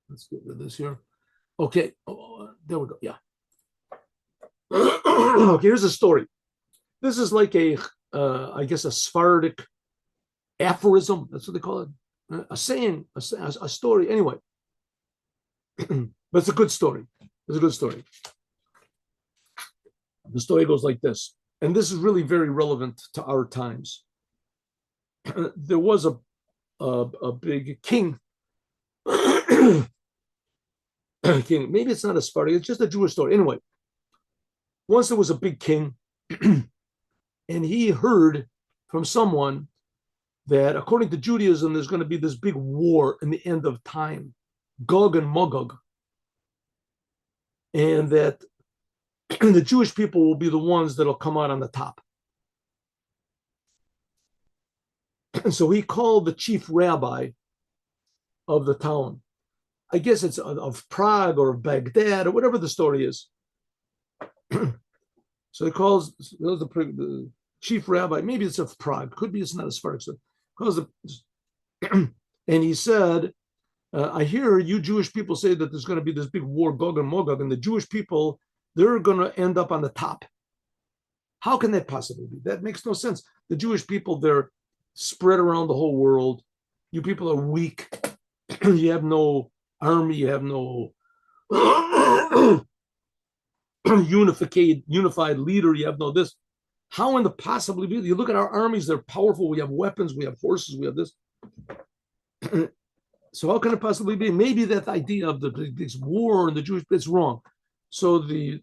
Let's get rid of this here. Okay, there we go. Yeah. Okay, here's a story. This is like I guess, a Sephardic aphorism. That's what they call it. A saying, a story. Anyway, but it's a good story. It's a good story. The story goes like this, and this is really very relevant to our times. There was a big king. King. Maybe it's not a Sephardic. It's just a Jewish story. Anyway, once there was a big king, and he heard from someone that according to Judaism, there's going to be this big war in the end of time, Gog and Magog, and that the Jewish people will be the ones that'll come out on the top. And so he called the chief rabbi of the town. I guess it's of Prague or Baghdad or whatever the story is. So he calls the chief rabbi, maybe it's of Prague, could be it's not as far. So calls the, and he said, I hear you Jewish people say that there's going to be this big war, Gog and Magog, and the Jewish people, they're going to end up on the top. How can that possibly be? That makes no sense. The Jewish people, they're spread around the whole world. You people are weak. You have no army. You have no unified leader. You have no this. How in the possibly be? You look at our armies, they're powerful. We have weapons. We have horses. We have this. So how can it possibly be? Maybe that idea of this war and the Jewish, it's wrong. So the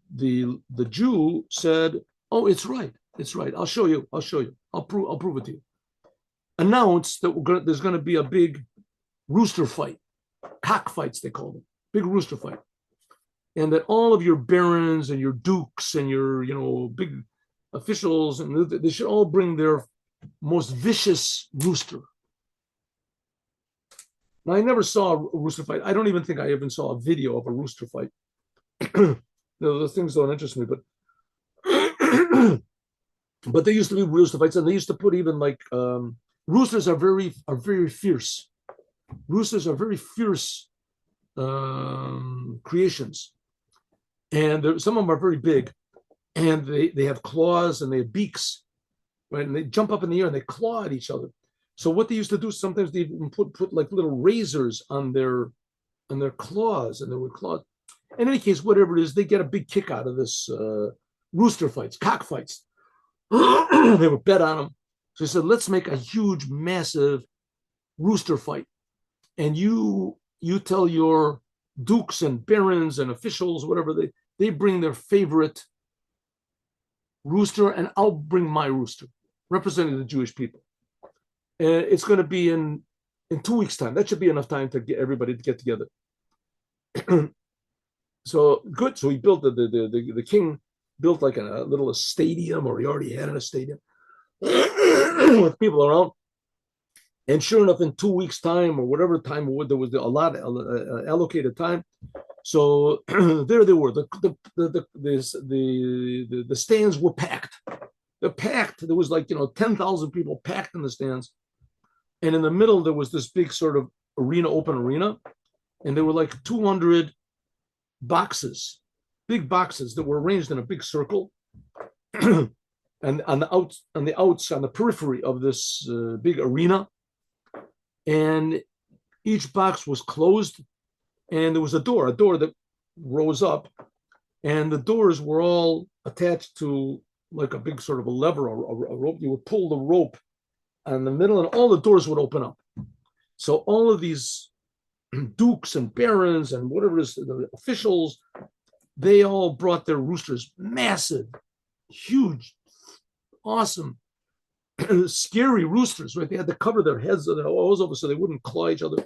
Jew said, "Oh, it's right. It's right. I'll show you. I'll show you. I'll prove it to you." Announced that there's going to be a big rooster fight, cockfights they call them, big rooster fight, and that all of your barons and your dukes and your big officials, and they should all bring their most vicious rooster. Now, I never saw a rooster fight. I don't even think I even saw a video of a rooster fight. Those things don't interest me, but but there used to be rooster fights, and they used to put even like roosters are very fierce. Roosters are very fierce creations, and some of them are very big, and they have claws and they have beaks, right? And they jump up in the air and they claw at each other. So what they used to do, sometimes they even put like little razors on their claws, and they would claw. In any case, whatever it is, they get a big kick out of this rooster fights, cockfights. They would bet on them. So he said, let's make a huge, massive rooster fight. And you tell your dukes and barons and officials, whatever, they bring their favorite rooster, and I'll bring my rooster, representing the Jewish people. And it's going to be in 2 weeks' time. That should be enough time to get everybody to get together. So good. So he built the king built like a little stadium, or he already had a stadium with people around. And sure enough, in 2 weeks' time, or whatever time there was a lot allocated time. So there they were. The stands were packed. They're packed. There was like 10,000 people packed in the stands, and in the middle there was this big sort of open arena, and there were like 200 boxes, big boxes that were arranged in a big circle, and on the periphery of this big arena, and each box was closed, and there was a door that rose up, and the doors were all attached to like a big sort of a lever, a rope. You would pull the rope in the middle, and all the doors would open up. So all of these dukes and barons and whatever it is, the officials, they all brought their roosters, massive, huge, awesome, scary roosters, right? They had to cover their heads and their nose over so they wouldn't claw each other.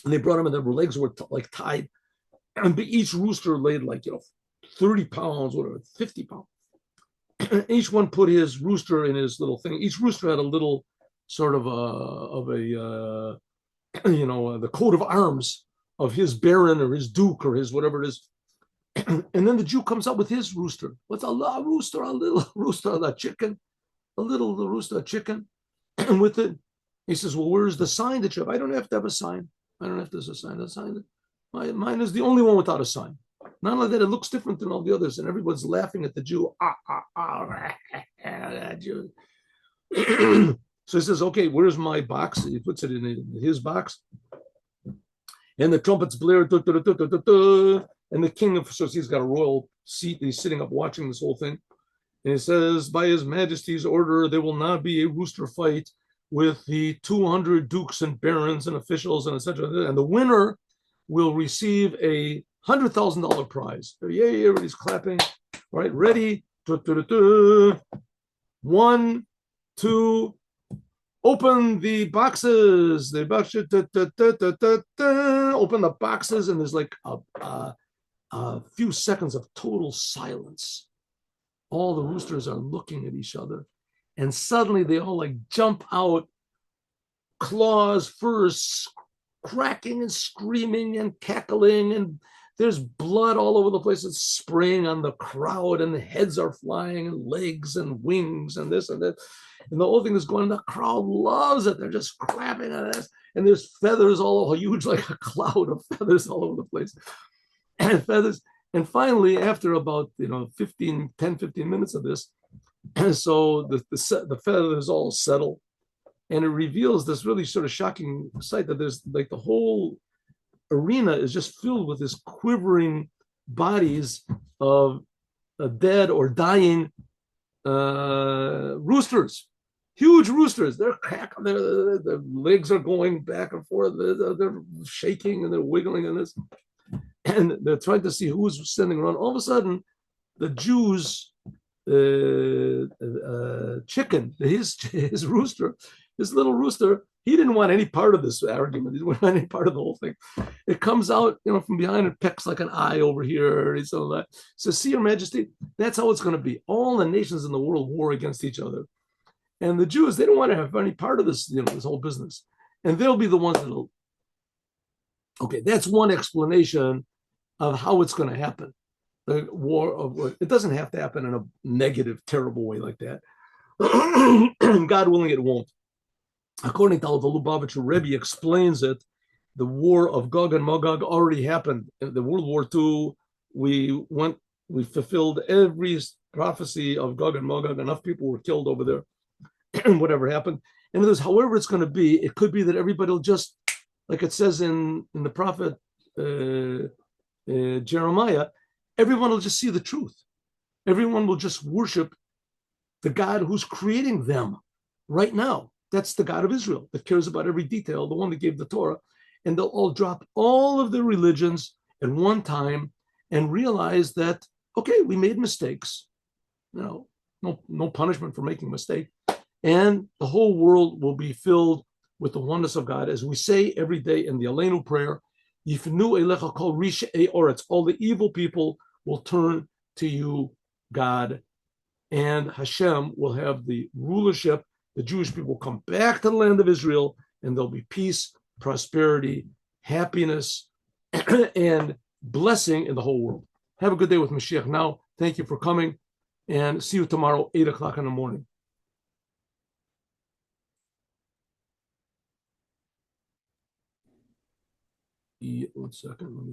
And they brought them, and their legs were like tied. And each rooster laid like 30 pounds, whatever, 50 pounds. Each one put his rooster in his little thing. Each rooster had a little sort of the coat of arms of his baron or his duke or his whatever it is. And then the Jew comes up with his rooster. What's a little rooster, a chicken, a little rooster, a chicken. And with it, he says, well, where's the sign that you have? I don't have to have a sign. I don't have to have a sign. Mine is the only one without a sign. Not only that, it looks different than all the others, and everyone's laughing at the Jew. Jew. So he says, okay, where's my box? He puts it in his box. And the trumpets blare. And the king of, so he's got a royal seat. He's sitting up watching this whole thing. And he says, by his majesty's order, there will not be a rooster fight with the 200 dukes and barons and officials and etc. And the winner will receive a $100,000 prize. Yay, everybody's clapping. All right, ready. 1, 2, open the boxes. The boxes, open the boxes, and there's like a few seconds of total silence. All the roosters are looking at each other, and suddenly they all like jump out, claws, furs cracking and screaming and cackling, and there's blood all over the place. It's spraying on the crowd, and the heads are flying, and legs and wings, and this and that. And the whole thing is going, the crowd loves it. They're just clapping at this. And there's feathers all huge, like a cloud of feathers all over the place. And feathers. And finally, after about 15 minutes of this, and so the feathers all settle, and it reveals this really sort of shocking sight that there's like the whole arena is just filled with this quivering bodies of dead or dying roosters, huge roosters. They're cracking, their legs are going back and forth, they're shaking and they're wiggling in this. And they're trying to see who's standing around. All of a sudden, the Jews' chicken, his rooster, his little rooster, he didn't want any part of this argument. He didn't want any part of the whole thing. It comes out, from behind and pecks like an eye over here. And so that says, "See, Your Majesty, that's how it's going to be. All the nations in the world war against each other, and the Jews, they don't want to have any part of this, this whole business, and they'll be the ones that'll." Okay, that's one explanation of how it's going to happen. The war of it doesn't have to happen in a negative, terrible way like that. God willing, it won't. According to the Lubavitcher Rebbe explains it, the war of Gog and Magog already happened. In the World War II, we fulfilled every prophecy of Gog and Magog. Enough people were killed over there, and whatever happened. And there's, however it's going to be, it could be that everybody will just, like it says in the prophet Jeremiah, everyone will just see the truth. Everyone will just worship the God who's creating them right now. That's the God of Israel that cares about every detail, the one that gave the Torah. And they'll all drop all of their religions at one time and realize that, okay, we made mistakes. No punishment for making a mistake. And the whole world will be filled with the oneness of God. As we say every day in the Aleinu prayer, Yifnu elecha kol rishei oretz, all the evil people will turn to you, God, and Hashem will have the rulership. The Jewish people will come back to the land of Israel, and there'll be peace, prosperity, happiness, and blessing in the whole world. Have a good day with Mashiach now. Thank you for coming, and see you tomorrow, 8 o'clock in the morning. One second. Let me